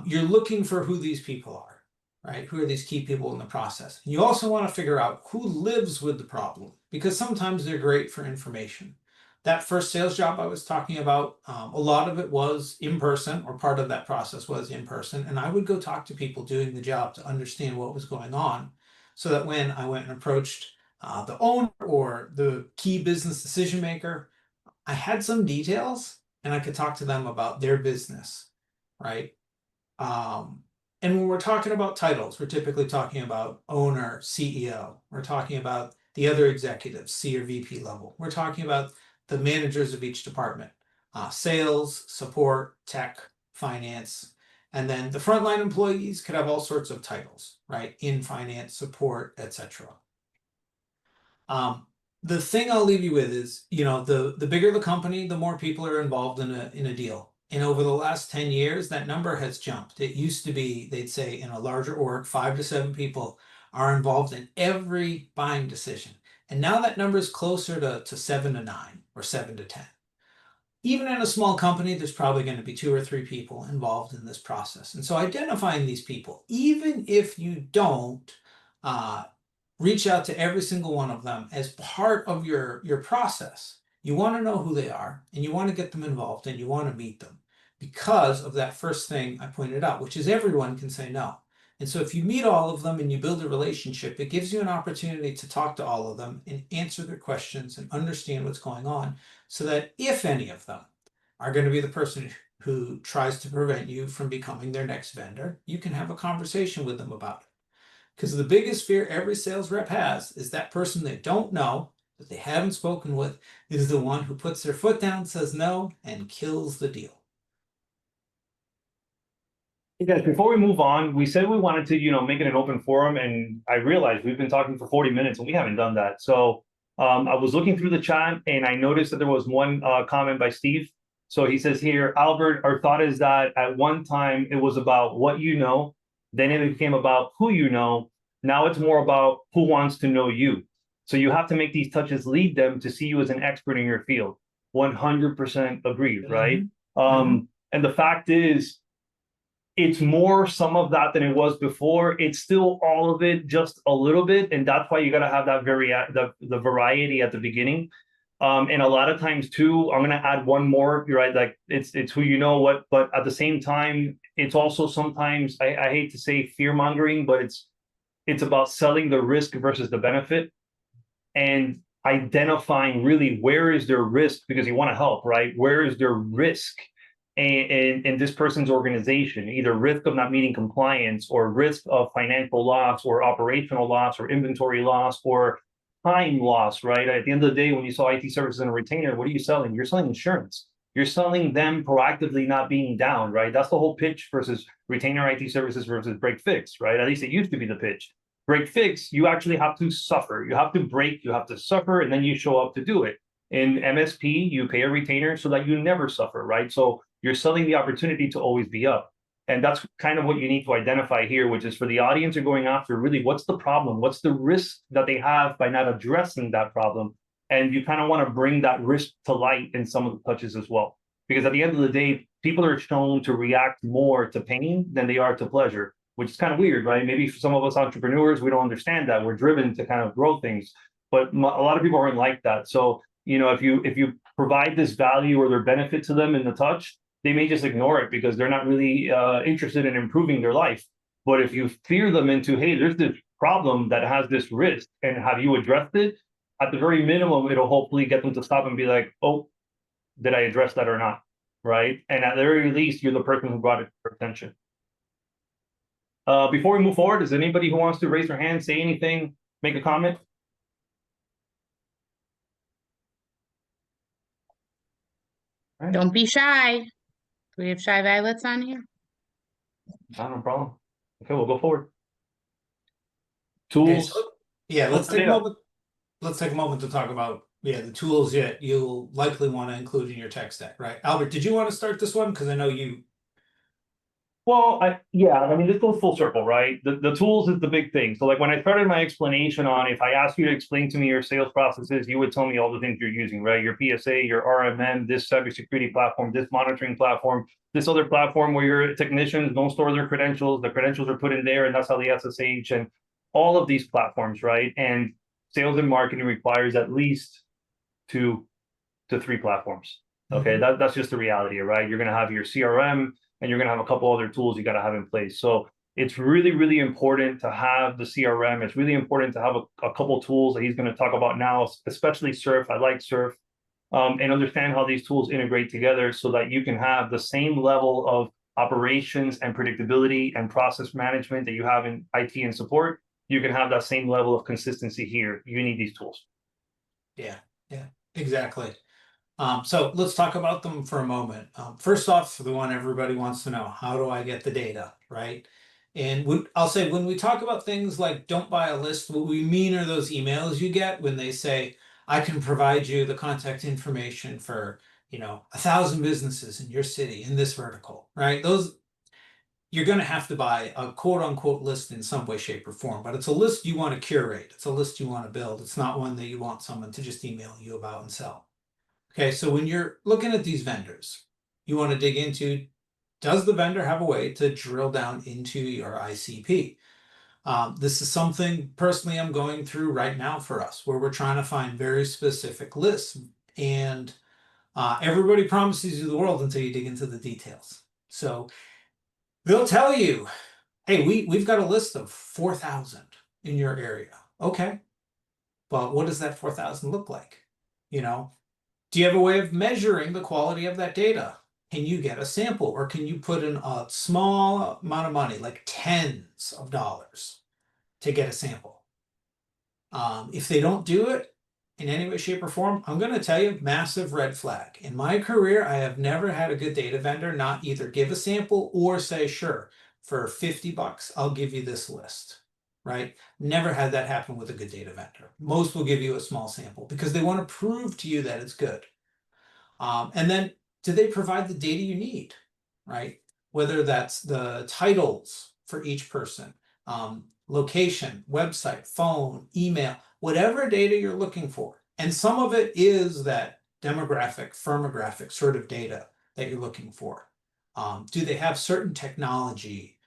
you're looking for who these people are, right? Who are these key people in the process? You also want to figure out who lives with the problem, because sometimes they're great for information. That first sales job I was talking about, a lot of it was in person, or part of that process was in person. And I would go talk to people doing the job to understand what was going on, so that when I went and approached the owner or the key business decision maker, I had some details and I could talk to them about their business, right? And when we're talking about titles, we're typically talking about owner, CEO. We're talking about the other executives, C or VP level. We're talking about the managers of each department, sales, support, tech, finance. And then the frontline employees could have all sorts of titles, right? In finance, support, etc. The thing I'll leave you with is, the bigger the company, the more people are involved in a deal. And over the last 10 years, that number has jumped. It used to be, they'd say in a larger org, 5 to 7 people are involved in every buying decision. And now that number is closer to 7 to 9 or 7 to 10. Even in a small company, there's probably going to be 2 or 3 people involved in this process. And so identifying these people, even if you don't reach out to every single one of them as part of your process. You want to know who they are, and you want to get them involved, and you want to meet them, because of that first thing I pointed out, which is everyone can say no. And so if you meet all of them and you build a relationship, it gives you an opportunity to talk to all of them and answer their questions and understand what's going on, so that if any of them are going to be the person who tries to prevent you from becoming their next vendor, you can have a conversation with them about it. Because the biggest fear every sales rep has is that person they don't know, that they haven't spoken with, is the one who puts their foot down, says no, and kills the deal. Hey guys, before we move on, we said we wanted to, make it an open forum, and I realized we've been talking for 40 minutes and we haven't done that. So I was looking through the chat and I noticed that there was one comment by Steve. So he says here, Albert, our thought is that at one time it was about what you know, then it became about who you know. Now it's more about who wants to know you. So you have to make these touches lead them to see you as an expert in your field. 100% agreed, right? And the fact is, it's more some of that than it was before. It's still all of it, just a little bit, and that's why you got to have that the variety at the beginning. And a lot of times too, I'm gonna add one more. You're right, like it's who you know what, but at the same time, it's also sometimes I hate to say fear mongering, but it's about selling the risk versus the benefit, and identifying really where is their risk, because you want to help, right? Where is their risk in this person's organization, either risk of not meeting compliance, or risk of financial loss, or operational loss, or inventory loss, or time loss, right? At the end of the day, when you sell IT services and a retainer, what are you selling? You're selling insurance. You're selling them proactively not being down, right? That's the whole pitch versus retainer IT services versus break fix, right? At least it used to be the pitch. Break fix, you actually have to suffer. You have to break, you have to suffer, and then you show up to do it. In MSP, you pay a retainer so that you never suffer, right? So you're selling the opportunity to always be up. And that's kind of what you need to identify here, which is for the audience you're going after, really, what's the problem? What's the risk that they have by not addressing that problem? And you kind of want to bring that risk to light in some of the touches as well. Because at the end of the day, people are shown to react more to pain than they are to pleasure, which is kind of weird, right? Maybe for some of us entrepreneurs, we don't understand that. We're driven to kind of grow things, but a lot of people aren't like that. So, if you provide this value or their benefit to them in the touch, they may just ignore it because they're not really interested in improving their life. But if you fear them into, hey, there's this problem that has this risk, and have you addressed it? At the very minimum, it'll hopefully get them to stop and be like, oh, did I address that or not? Right? And at the very least, you're the person who brought it to their attention. Before we move forward, is anybody who wants to raise their hand, say anything, make a comment? Right. Don't be shy. Do we have shy violets on here? No problem. Okay, we'll go forward. Tools. Okay, so, yeah, let's take a moment. Let's take a moment to talk about the tools you'll likely want to include in your tech stack, right? Albert, did you want to start this one? Because I know you. Well, I mean, this goes full circle, right? The tools is the big thing. So like when I started my explanation on, if I asked you to explain to me your sales processes, you would tell me all the things you're using, right? Your PSA, your RMM, this cybersecurity platform, this monitoring platform, this other platform where your technicians don't store their credentials. The credentials are put in there, and that's how the SSH and all of these platforms, right? And sales and marketing requires at least 2 to 3 platforms. Okay, that's just the reality, right? You're going to have your CRM, and you're going to have a couple other tools you got to have in place. So it's really, really important to have the CRM. It's really important to have a couple tools that he's going to talk about now, especially Surf. I like Surf, and understand how these tools integrate together so that you can have the same level of operations and predictability and process management that you have in IT and support. You can have that same level of consistency here. You need these tools. Yeah, exactly. So let's talk about them for a moment. First off, the one everybody wants to know, how do I get the data, right? And I'll say, when we talk about things like don't buy a list, what we mean are those emails you get when they say, I can provide you the contact information for, 1,000 businesses in your city in this vertical, right? Those, you're going to have to buy a quote unquote list in some way, shape, or form, but it's a list you want to curate. It's a list you want to build. It's not one that you want someone to just email you about and sell. Okay, so when you're looking at these vendors, you want to dig into, does the vendor have a way to drill down into your ICP? This is something personally I'm going through right now for us, where we're trying to find very specific lists, and everybody promises you the world until you dig into the details. So they'll tell you, hey, we've got a list of 4,000 in your area. Okay, well, what does that 4,000 look like? Do you have a way of measuring the quality of that data? Can you get a sample, or can you put in a small amount of money, like tens of dollars, to get a sample? If they don't do it in any way, shape, or form, I'm going to tell you, massive red flag. In my career, I have never had a good data vendor not either give a sample or say, sure, for $50, I'll give you this list, right? Never had that happen with a good data vendor. Most will give you a small sample because they want to prove to you that it's good. And then, do they provide the data you need, right? Whether that's the titles for each person, location, website, phone, email, whatever data you're looking for. And some of it is that demographic, firmographic sort of data that you're looking for. Do they have certain technology,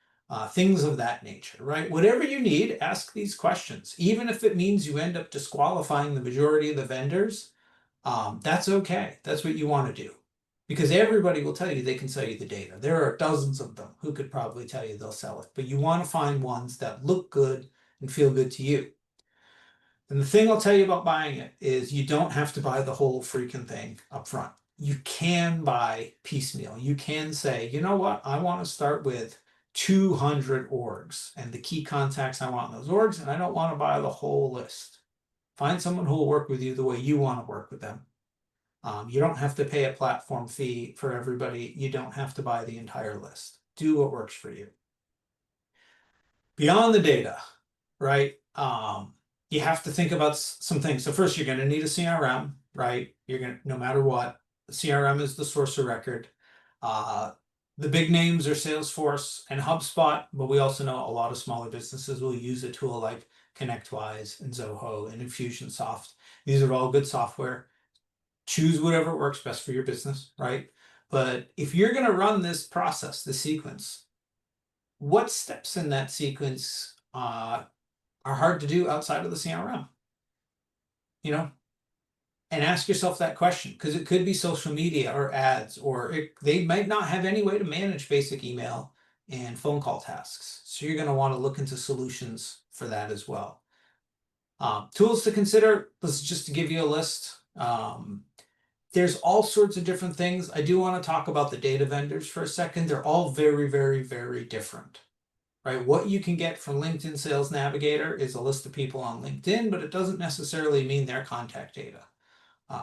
things of that nature, right? Whatever you need, ask these questions. Even if it means you end up disqualifying the majority of the vendors, that's okay. That's what you want to do, because everybody will tell you they can sell you the data. There are dozens of them who could probably tell you they'll sell it, but you want to find ones that look good and feel good to you. And the thing I'll tell you about buying it is, you don't have to buy the whole freaking thing up front. You can buy piecemeal. You can say, you know what, I want to start with 200 orgs and the key contacts I want in those orgs, and I don't want to buy the whole list. Find someone who will work with you the way you want to work with them. You don't have to pay a platform fee for everybody. You don't have to buy the entire list. Do what works for you. Beyond the data, right? You have to think about some things. So first, you're going to need a CRM, right? You're going to, no matter what, the CRM is the source of record. The big names are Salesforce and HubSpot, but we also know a lot of smaller businesses will use a tool like ConnectWise and Zoho and Infusionsoft. These are all good software. Choose whatever works best for your business, right? But if you're going to run this process, this sequence, what steps in that sequence are hard to do outside of the CRM? And ask yourself that question, because it could be social media or ads, or they might not have any way to manage basic email and phone call tasks. So you're going to want to look into solutions for that as well. Tools to consider, let's just to give you a list. There's all sorts of different things. I do want to talk about the data vendors for a second. They're all very, very, very different, right? What you can get from LinkedIn Sales Navigator is a list of people on LinkedIn, but it doesn't necessarily mean their contact data.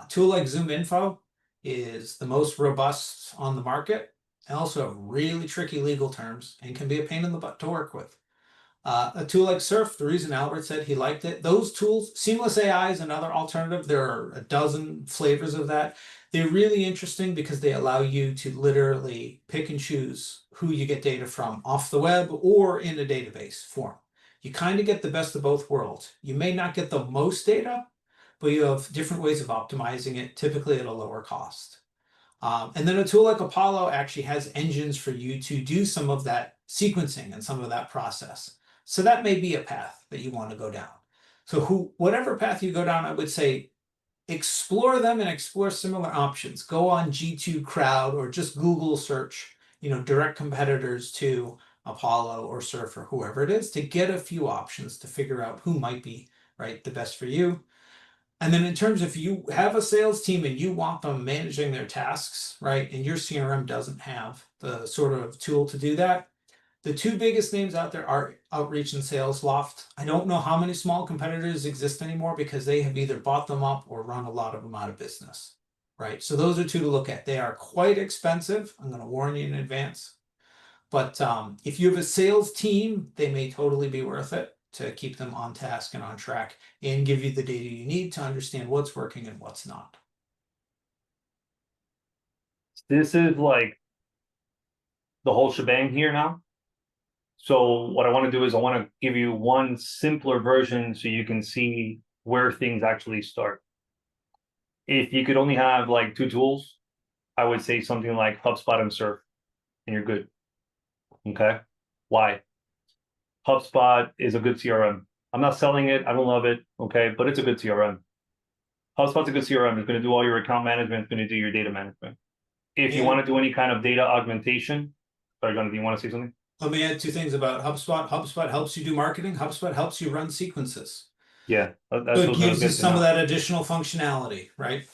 Tool like ZoomInfo is the most robust on the market, and also have really tricky legal terms and can be a pain in the butt to work with. A tool like Surf, the reason Albert said he liked it, those tools, Seamless AI is another alternative. There are a dozen flavors of that. They're really interesting because they allow you to literally pick and choose who you get data from off the web or in a database form. You kind of get the best of both worlds. You may not get the most data, but you have different ways of optimizing it, typically at a lower cost. And then a tool like Apollo actually has engines for you to do some of that sequencing and some of that process. So that may be a path that you want to go down. So whatever path you go down, I would say explore them and explore similar options. Go on G2 Crowd or just Google search, direct competitors to Apollo or Surf or whoever it is to get a few options to figure out who might be the best for you. And then in terms of you have a sales team and you want them managing their tasks, right? And your CRM doesn't have the sort of tool to do that. The two biggest names out there are Outreach and SalesLoft. I don't know how many small competitors exist anymore because they have either bought them up or run a lot of them out of business, right? So those are two to look at. They are quite expensive. I'm going to warn you in advance. But if you have a sales team, they may totally be worth it to keep them on task and on track and give you the data you need to understand what's working and what's not. This is like the whole shebang here now. So what I want to do is I want to give you one simpler version so you can see where things actually start. If you could only have like two tools, I would say something like HubSpot and Surf, and you're good. Okay? Why? HubSpot is a good CRM. I'm not selling it. I don't love it. Okay? But it's a good CRM. HubSpot's a good CRM. It's going to do all your account management. It's going to do your data management. If you want to do any kind of data augmentation, sorry, Jonathan, do you want to say something? Let me add two things about HubSpot. HubSpot helps you do marketing. HubSpot helps you run sequences. Yeah. So it gives you some of that additional functionality, right?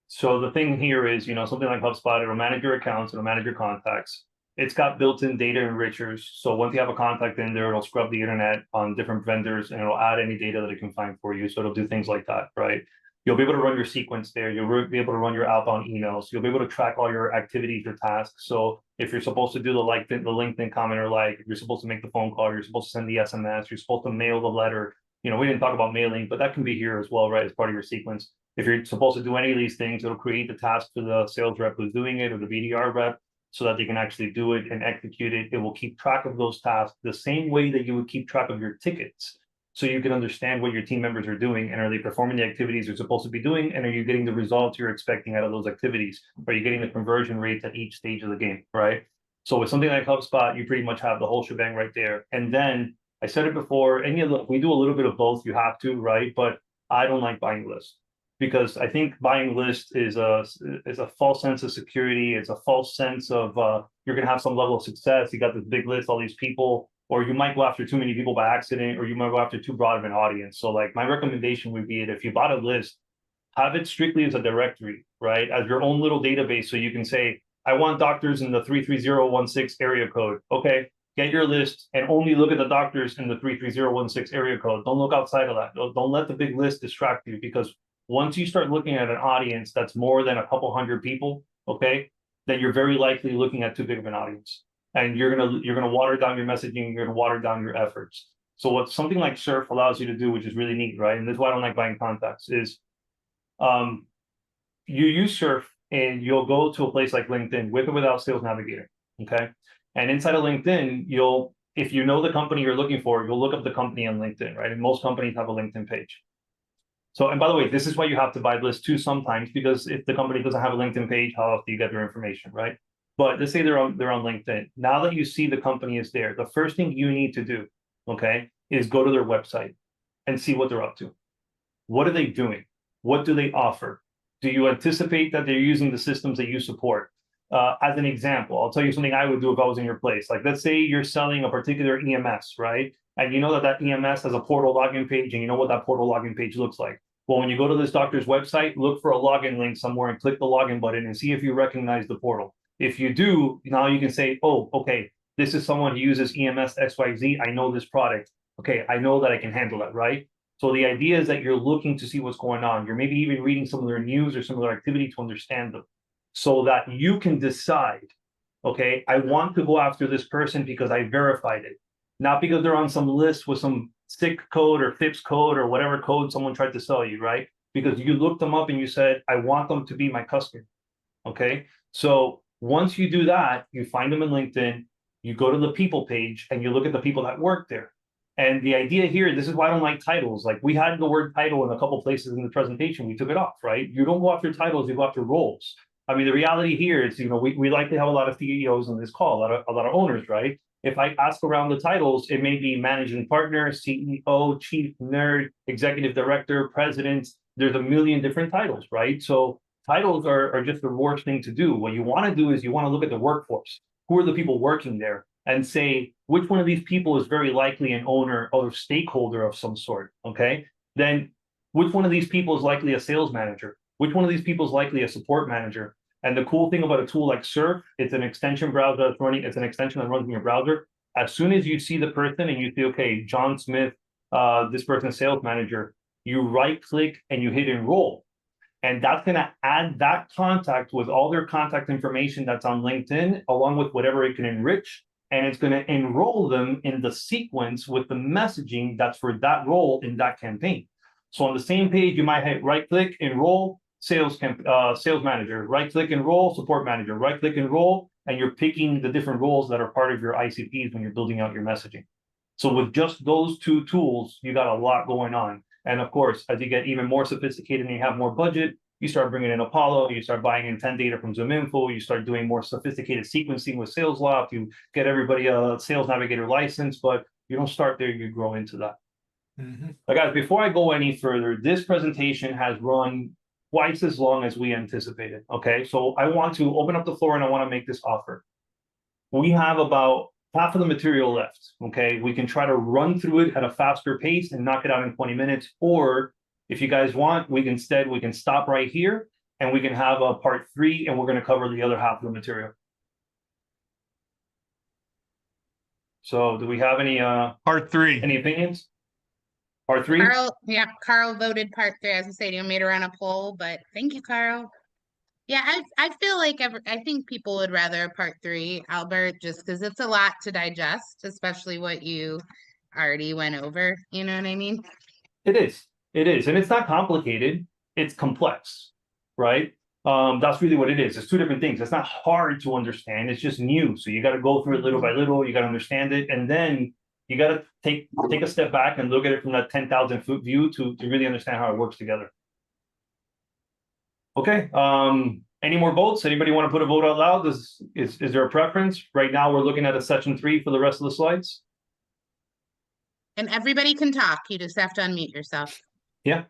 So the thing here is, something like HubSpot, it'll manage your accounts, it'll manage your contacts. It's got built-in data enrichers. So once you have a contact in there, it'll scrub the internet on different vendors and it'll add any data that it can find for you. So it'll do things like that, right? You'll be able to run your sequence there. You'll be able to run your outbound emails. You'll be able to track all your activities, your tasks. So if you're supposed to do the LinkedIn comment or if you're supposed to make the phone call, you're supposed to send the SMS, you're supposed to mail the letter. We didn't talk about mailing, but that can be here as well, right? As part of your sequence. If you're supposed to do any of these things, it'll create the task for the sales rep who's doing it or the BDR rep so that they can actually do it and execute it. It will keep track of those tasks the same way that you would keep track of your tickets. So you can understand what your team members are doing and are they performing the activities they're supposed to be doing, and are you getting the results you're expecting out of those activities? Are you getting the conversion rates at each stage of the game, right? So with something like HubSpot, you pretty much have the whole shebang right there. And then I said it before, we do a little bit of both. You have to, right? But I don't like buying lists because I think buying lists is a false sense of security. It's a false sense of you're going to have some level of success. You got this big list, all these people. Or you might go after too many people by accident, or you might go after too broad of an audience. So my recommendation would be that if you bought a list, have it strictly as a directory, right? As your own little database. So you can say, I want doctors in the 33016 area code. Okay, get your list and only look at the doctors in the 33016 area code. Don't look outside of that. Don't let the big list distract you, because once you start looking at an audience that's more than a couple hundred people, okay, then you're very likely looking at too big of an audience. And you're gonna water down your messaging, you're gonna water down your efforts. So what something like Surf allows you to do, which is really neat, right? And this is why I don't like buying contacts, is you use Surf and you'll go to a place like LinkedIn with or without Sales Navigator, okay? And inside of LinkedIn, if you know the company you're looking for, you'll look up the company on LinkedIn, right? And most companies have a LinkedIn page. So, and by the way, this is why you have to buy lists too sometimes, because if the company doesn't have a LinkedIn page, how else do you get their information, right? But let's say they're on LinkedIn. Now that you see the company is there, the first thing you need to do, okay, is go to their website and see what they're up to. What are they doing? What do they offer? Do you anticipate that they're using the systems that you support? As an example, I'll tell you something I would do if I was in your place. Like, let's say you're selling a particular EMS, right? And you know that EMS has a portal login page, and you know what that portal login page looks like. Well, when you go to this doctor's website, look for a login link somewhere and click the login button and see if you recognize the portal. If you do, now you can say, oh, okay, this is someone who uses EMS XYZ. I know this product. Okay, I know that I can handle it, right? So the idea is that you're looking to see what's going on. You're maybe even reading some of their news or some of their activity to understand them, so that you can decide, okay, I want to go after this person because I verified it. not because they're on some list with some sick code or FIPS code or whatever code someone tried to sell you, right? Because you looked them up and you said, I want them to be my customer. Okay. So once you do that, you find them in LinkedIn, you go to the people page and you look at the people that work there. And the idea here, this is why I don't like titles. Like we had the word title in a couple places in the presentation, we took it off, right? You don't go after titles, you go after roles. I mean, the reality here is, we likely have a lot of CEOs on this call, a lot of owners, right? If I ask around the titles, it may be managing partner, CEO, chief nerd, executive director, president. There's a million different titles, right? So titles are just the worst thing to do. What you want to do is you want to look at the workforce. Who are the people working there? And say, which one of these people is very likely an owner or stakeholder of some sort, okay? Then which one of these people is likely a sales manager? Which one of these people is likely a support manager? And the cool thing about a tool like Surf, it's an extension browser that's running, it's an extension that runs in your browser. As soon as you see the person and you see, okay, John Smith, this person's sales manager, you right click and you hit enroll. And that's going to add that contact with all their contact information that's on LinkedIn, along with whatever it can enrich. And it's going to enroll them in the sequence with the messaging that's for that role in that campaign. So on the same page, you might hit right click, enroll, sales manager, right click, enroll, support manager, right click, enroll, and you're picking the different roles that are part of your ICPs when you're building out your messaging. So with just those two tools, you got a lot going on. And of course, as you get even more sophisticated and you have more budget, you start bringing in Apollo, you start buying intent data from ZoomInfo, you start doing more sophisticated sequencing with SalesLoft, you get everybody a Sales Navigator license, but you don't start there, you grow into that. But guys, before I go any further, this presentation has run twice as long as we anticipated, okay? So I want to open up the floor and I want to make this offer. We have about half of the material left, okay? We can try to run through it at a faster pace and knock it out in 20 minutes, or if you guys want, we can stop right here and we can have a part 3 and we're going to cover the other half of the material. So do we have any part 3? Any opinions? Part 3? Carl voted part 3. As I say, you made her on a poll, but thank you, Carl. Yeah, I feel like I think people would rather part 3, Albert, just because it's a lot to digest, especially what you already went over. You know what I mean? It is. And it's not complicated. It's complex, right? That's really what it is. It's two different things. It's not hard to understand. It's just new. So you got to go through it little by little. You got to understand it. And then you got to take a step back and look at it from that 10,000 foot view to really understand how it works together. Okay. Any more votes? Anybody want to put a vote out loud? Is there a preference? Right now, we're looking at a section 3 for the rest of the slides. And everybody can talk. You just have to unmute yourself. Yeah.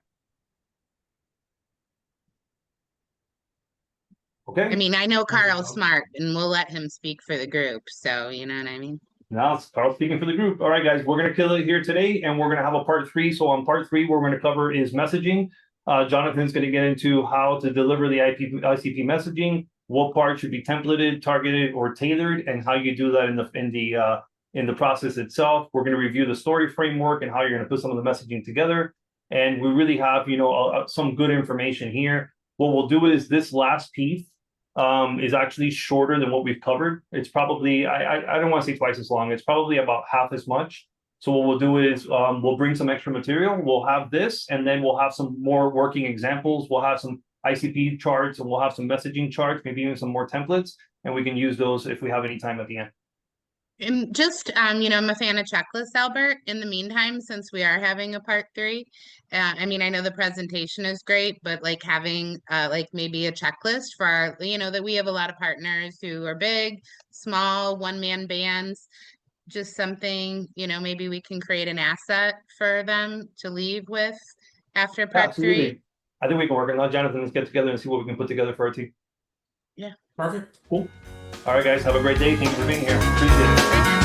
Okay. I mean, I know Carl's smart and we'll let him speak for the group. So, you know what I mean? Now it's Carl speaking for the group. All right, guys, we're going to kill it here today and we're going to have a part 3. So on part 3, what we're going to cover is messaging. Jonathan's going to get into how to deliver the ICP messaging, what part should be templated, targeted, or tailored, and how you do that in the process itself. We're going to review the story framework and how you're going to put some of the messaging together. And we really have, some good information here. What we'll do is this last piece is actually shorter than what we've covered. It's probably, I don't want to say twice as long. It's probably about half as much. So what we'll do is we'll bring some extra material. We'll have this, and then we'll have some more working examples. We'll have some ICP charts, and we'll have some messaging charts, maybe even some more templates, and we can use those if we have any time at the end. And just, I'm a fan of checklists, Albert. In the meantime, since we are having a part 3, I mean, I know the presentation is great, but like having maybe a checklist for our, that we have a lot of partners who are big, small, one-man bands. Just something, maybe we can create an asset for them to leave with after part 3. I think we can work on that. Jonathan, let's get together and see what we can put together for our team. Yeah. Perfect. Cool. All right, guys, have a great day. Thank you for being here. Appreciate it.